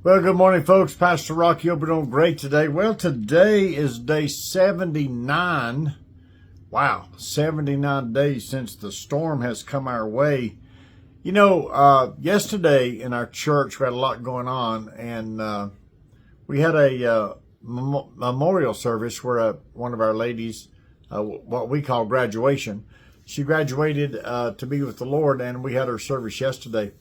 Well, good morning, folks. Pastor Rocky, hope you're doing great today. Well, today is day 79. Wow, 79 days since the storm has come our way. You know, yesterday in our church, we had a lot going on, and we had a memorial service where one of our ladies, what we call graduation, she graduated to be with the Lord, and we had her service yesterday.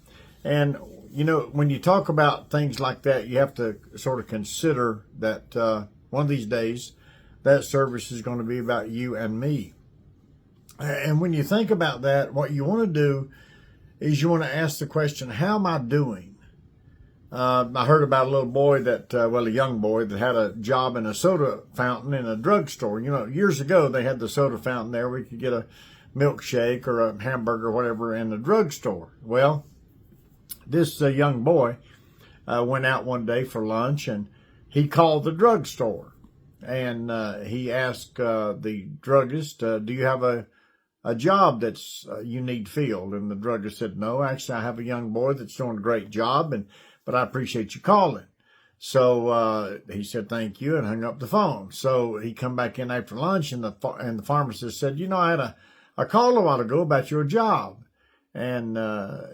And you know, when you talk about things like that, you have to sort of consider that one of these days, that service is going to be about you and me. And when you think about that, what you want to do is you want to ask the question, how am I doing? I heard about a little boy that, a young boy that had a job in a soda fountain in a drugstore. You know, years ago, they had the soda fountain there. We could get a milkshake or a hamburger or whatever in the drugstore. Well, this young boy went out one day for lunch, and he called the drugstore, and he asked the druggist, do you have a job that's you need filled? And the druggist said, no, actually I have a young boy that's doing a great job, but I appreciate you calling. So he said, thank you, and hung up the phone. So he come back in after lunch, and the pharmacist said, you know, I had a call a while ago about your job. And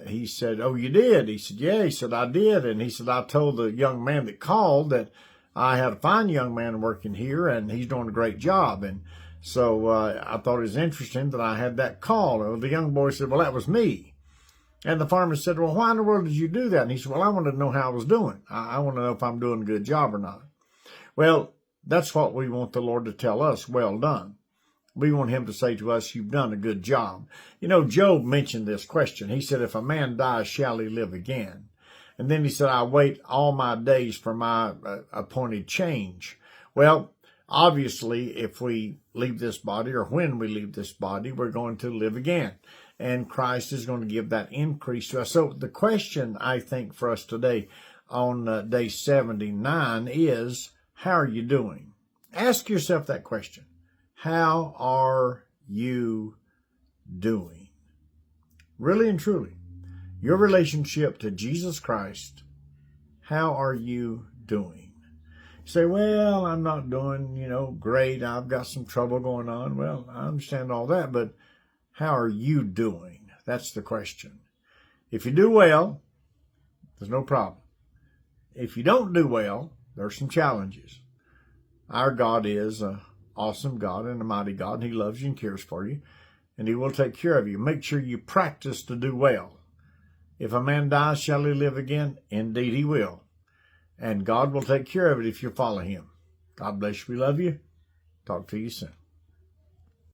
he said, oh, you did? He said, yeah. He said, I did. And he said, I told the young man that called that I had a fine young man working here, and he's doing a great job. And so I thought it was interesting that I had that call. And the young boy said, well, that was me. And the pharmacist said, well, why in the world did you do that? And he said, well, I wanted to know how I was doing. I want to know if I'm doing a good job or not. Well, that's what we want the Lord to tell us, well done. We want him to say to us, you've done a good job. You know, Job mentioned this question. He said, if a man dies, shall he live again? And then he said, I wait all my days for my appointed change. Well, obviously, if we leave this body, or when we leave this body, we're going to live again. And Christ is going to give that increase to us. So the question, I think, for us today on day 79 is, how are you doing? Ask yourself that question. How are you doing? Really and truly, your relationship to Jesus Christ, how are you doing? You say, well, I'm not doing, great. I've got some trouble going on. Well, I understand all that, but how are you doing? That's the question. If you do well, there's no problem. If you don't do well, there's some challenges. Our God is a awesome God and a mighty God, and he loves you and cares for you, and he will take care of you. Make sure you practice to do well. If a man dies, shall he live again? Indeed he will. And God will take care of it if you follow him. God bless you. We love you. Talk to you soon.